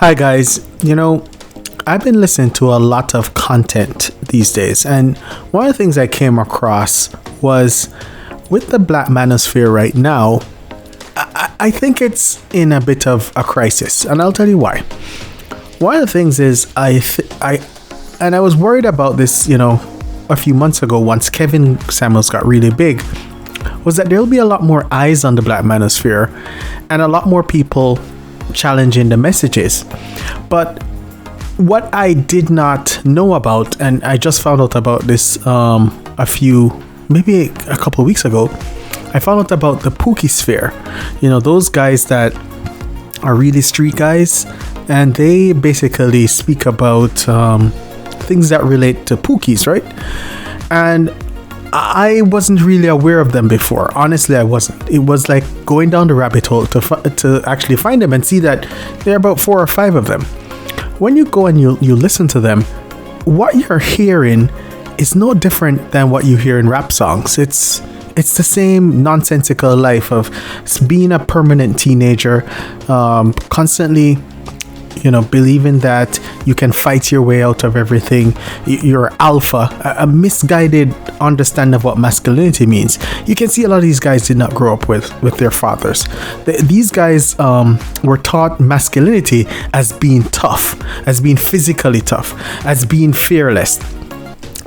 Hi guys, I've been listening to a lot of content these days, and one of the things I came across was with the Black manosphere right now. I think it's in a bit of a crisis, and I'll tell you why. One of the things is I was worried about this, a few months ago once Kevin Samuels got really big, was that there'll be a lot more eyes on the Black manosphere and a lot more people challenging the messages. But what I did not know about, and I just found out about this maybe a couple of weeks ago, I found out about the Pookiesphere. Those guys that are really street guys, and they basically speak about things that relate to Pookies, right? And I wasn't really aware of them before. Honestly, I wasn't. It was like going down the rabbit hole to actually find them and see that there are about 4 or 5 of them. When you go and you listen to them, what you're hearing is no different than what you hear in rap songs. It's the same nonsensical life of being a permanent teenager, constantly believing that you can fight your way out of everything. You're alpha, a misguided understanding of what masculinity means. You can see a lot of these guys did not grow up with their fathers. These guys were taught masculinity as being tough, as being physically tough, as being fearless.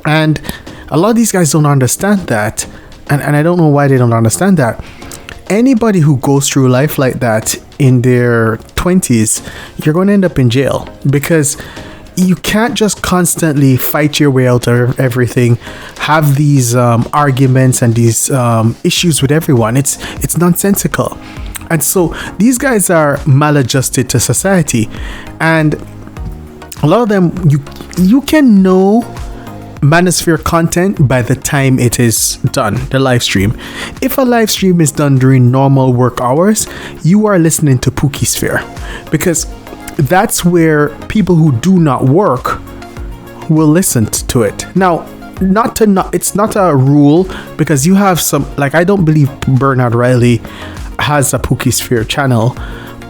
And a lot of these guys don't understand that. And I don't know why they don't understand that. Anybody who goes through life like that in their 20s, you're going to end up in jail, because you can't just constantly fight your way out of everything, have these arguments and these issues with everyone. It's nonsensical. And so these guys are maladjusted to society, and a lot of them, you can know manosphere content by the time it is done, the live stream. If a live stream is done during normal work hours, you are listening to Pookiesphere, because that's where people who do not work will listen to it. Now, it's not a rule, because you have some, like, I don't believe Bernard Riley has a Pookiesphere channel,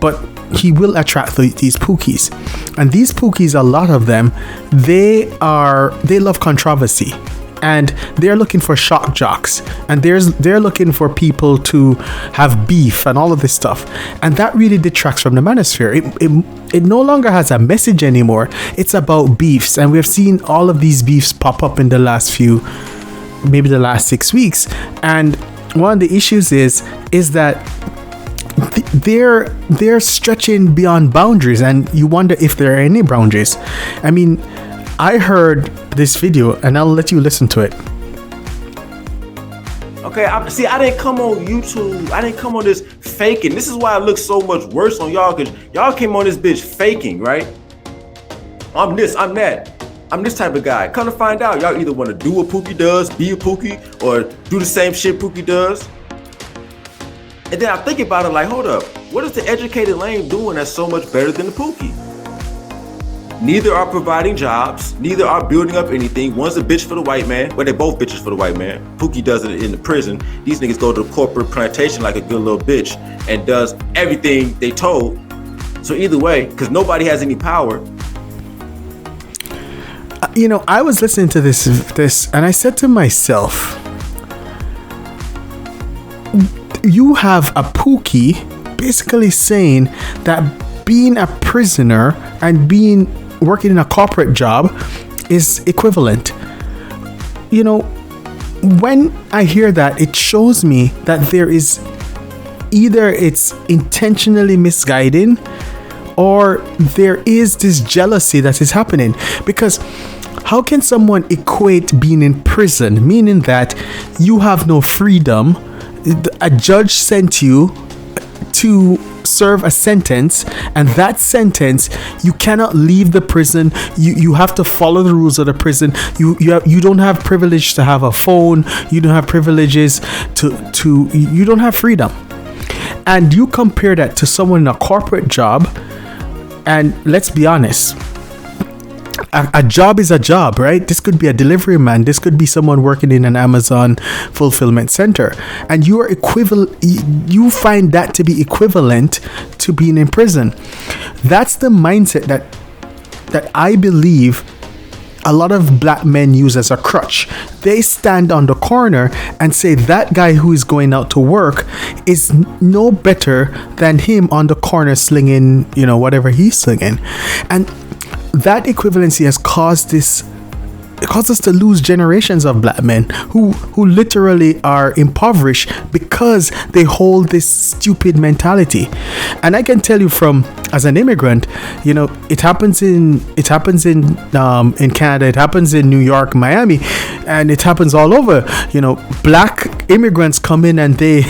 but he will attract these Pookies. And these Pookies, a lot of them, they love controversy, and they're looking for shock jocks, and they're looking for people to have beef and all of this stuff. And that really detracts from the manosphere. It no longer has a message anymore. It's about beefs, and we've seen all of these beefs pop up in the last 6 weeks. And one of the issues is that they're stretching beyond boundaries, and you wonder if there are any boundaries. I mean, I heard this video, and I'll let you listen to it. Okay, I didn't come on YouTube. I didn't come on this faking. This is why it looks so much worse on y'all, because y'all came on this bitch faking, right? I'm this, I'm that. I'm this type of guy. Come to find out, y'all either want to do what Pookie does, be a Pookie, or do the same shit Pookie does. And then I think about it like, hold up, what is the educated lame doing that's so much better than the Pookie? Neither are providing jobs, neither are building up anything. One's a bitch for the white man, well, they're both bitches for the white man. Pookie does it in the prison. These niggas go to the corporate plantation like a good little bitch and does everything they told. So either way, because nobody has any power. I was listening to this, and I said to myself, you have a Pookie basically saying that being a prisoner and working in a corporate job is equivalent. When I hear that, it shows me that there is either it's intentionally misguiding, or there is this jealousy that is happening. Because how can someone equate being in prison, meaning that you have no freedom? A judge sent you to serve a sentence, and that sentence, you cannot leave the prison. You have to follow the rules of the prison. You don't have privilege to have a phone. You don't have privileges to you don't have freedom. And you compare that to someone in a corporate job, and let's be honest, a job is a job, right? This could be a delivery man. This could be someone working in an Amazon fulfillment center, and you are equivalent. You find that to be equivalent to being in prison. That's the mindset that I believe a lot of black men use as a crutch. They stand on the corner and say that guy who is going out to work is no better than him on the corner slinging, whatever he's slinging, and that equivalency has caused us to lose generations of black men who literally are impoverished because they hold this stupid mentality. And I can tell you from as an immigrant, it happens in Canada, it happens in New York, Miami, and it happens all over. Black immigrants come in and they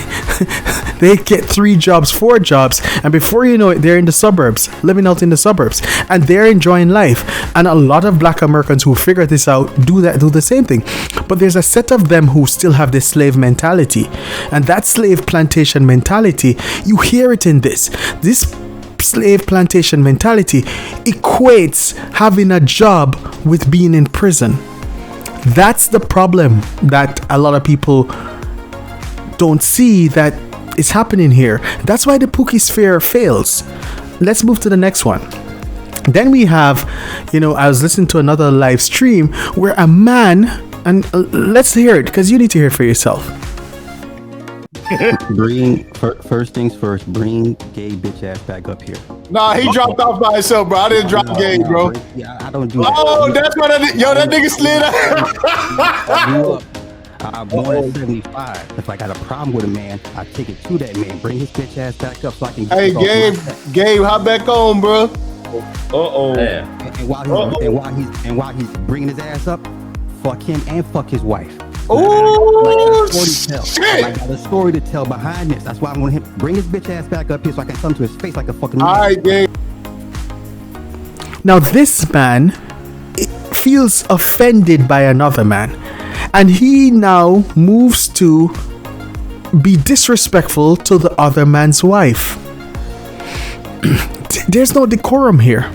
they get 3 jobs, 4 jobs, and before you know it, they're in the suburbs, living out in the suburbs, and they're enjoying life. And a lot of black Americans who figure this out do the same thing. But there's a set of them who still have this slave mentality, and that slave plantation mentality, you hear it in this slave plantation mentality equates having a job with being in prison. That's the problem that a lot of people don't see that is happening here. That's why the Pookiesphere fails. Let's move to the next one. Then we have, I was listening to another live stream where a man, and let's hear it because you need to hear it for yourself. First things first, bring gay bitch ass back up here. Nah, he dropped off by himself, bro. I didn't drop gay, bro. Yeah, I don't do that. Oh, that's what that nigga slid out. I grew up. I'm born at 75. If I got a problem with a man, I take it to that man. Bring his bitch ass back up so I can get Hey, Gabe, hop back on, bro. And while he's bringing his ass up, fuck him and fuck his wife. Oh, I got a story to tell behind this. That's why I want him bring his bitch ass back up here so I can come to his face like a fucking. All right, Gabe. Now this man feels offended by another man, and he now moves to be disrespectful to the other man's wife. There's no decorum here.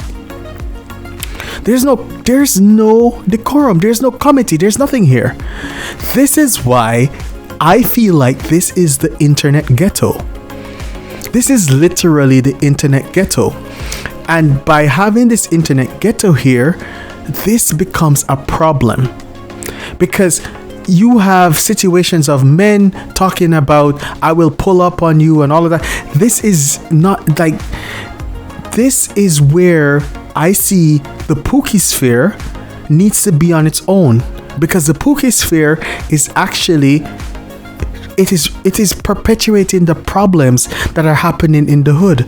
There's no decorum. There's no comedy. There's nothing here. This is why I feel like this is the internet ghetto. This is literally the internet ghetto. And by having this internet ghetto here, this becomes a problem. Because you have situations of men talking about, I will pull up on you and all of that. This is not like, this is where I see the Pookiesphere needs to be on its own, because the Pookiesphere is actually it is perpetuating the problems that are happening in the hood.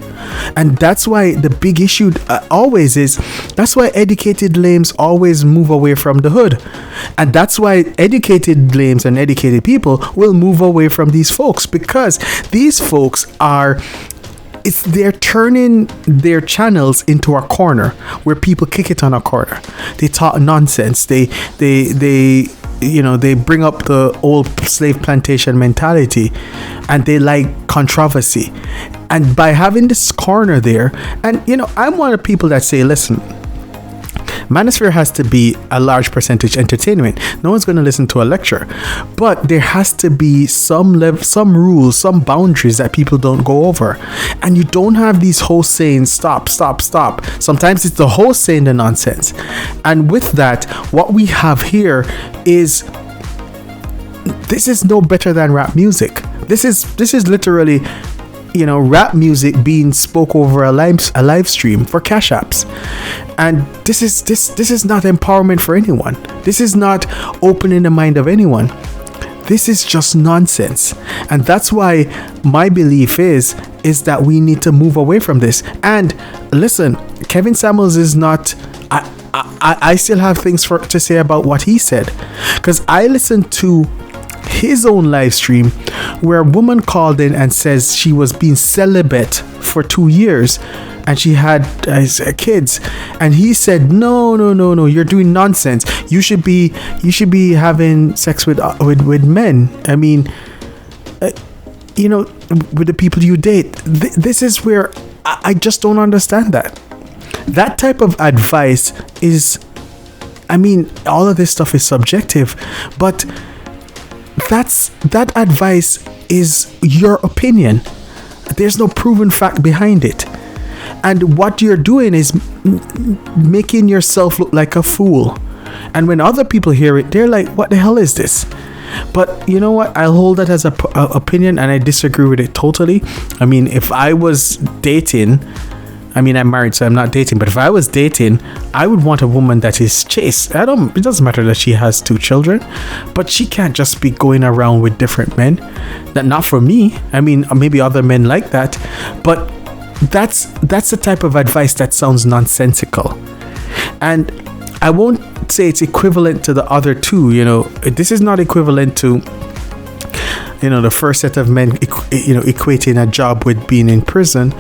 And that's why the big issue always is, that's why educated lames always move away from the hood, and that's why educated lames and educated people will move away from these folks, because these folks are, they're turning their channels into a corner where people kick it on a corner. They talk nonsense. They bring up the old slave plantation mentality, and they like controversy. And by having this corner there, and I'm one of the people that say, listen, manosphere has to be a large percentage entertainment. No one's going to listen to a lecture, but there has to be some rules, some boundaries that people don't go over. And you don't have these hosts saying stop. Sometimes it's the host saying the nonsense. And with that, what we have here is, this is no better than rap music. This is literally, rap music being spoke over a live stream for cash apps. And this is not empowerment for anyone. This is not opening the mind of anyone. This is just nonsense. And that's why my belief is that we need to move away from this. And listen, Kevin Samuels is not, I still have things to say about what he said, because I listened to his own live stream where a woman called in and says she was being celibate for 2 years and she had kids, and he said no, you're doing nonsense. You should be having sex with men. I mean, with the people you date. This is where I just don't understand that type of advice is I mean, all of this stuff is subjective, but that advice is your opinion. There's no proven fact behind it. And what you're doing is making yourself look like a fool. And when other people hear it, they're like, what the hell is this? But you know what? I'll hold that as a opinion, and I disagree with it totally. I mean, if I was dating, I mean, I'm married, so I'm not dating, but if I was dating, I would want a woman that is chaste. It doesn't matter that she has 2 children, but she can't just be going around with different men. That not for me. I mean, maybe other men like that, but that's the type of advice that sounds nonsensical. And I won't say it's equivalent to the other 2. You know, this is not equivalent to, you know, the first set of men, equating a job with being in prison,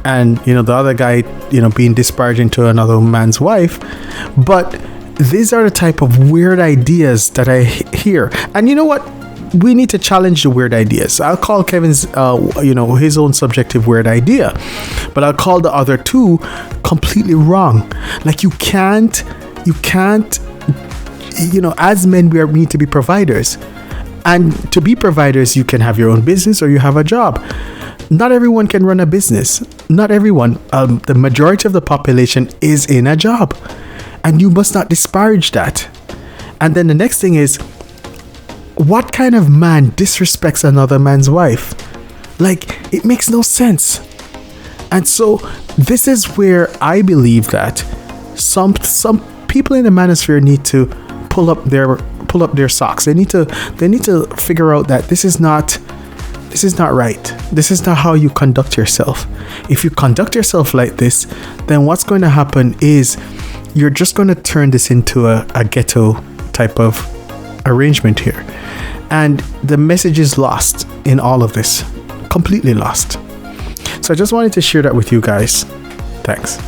and, you know, the other guy, you know, being disparaging to another man's wife. But these are the type of weird ideas that I hear. And you know what? We need to challenge the weird ideas. I'll call Kevin's, his own subjective weird idea, but I'll call the other 2 completely wrong. Like, you can't, you know, as men, we need to be providers. And to be providers, you can have your own business or you have a job. Not everyone can run a business. Not everyone. The majority of the population is in a job. And you must not disparage that. And then the next thing is, what kind of man disrespects another man's wife? Like, it makes no sense. And so this is where I believe that some people in the manosphere need to pull up their socks. They need to figure out that this is not right. This is not how you conduct yourself. If you conduct yourself like this, then what's going to happen is you're just going to turn this into a ghetto type of arrangement here. And the message is lost in all of this. Completely lost. So I just wanted to share that with you guys. Thanks.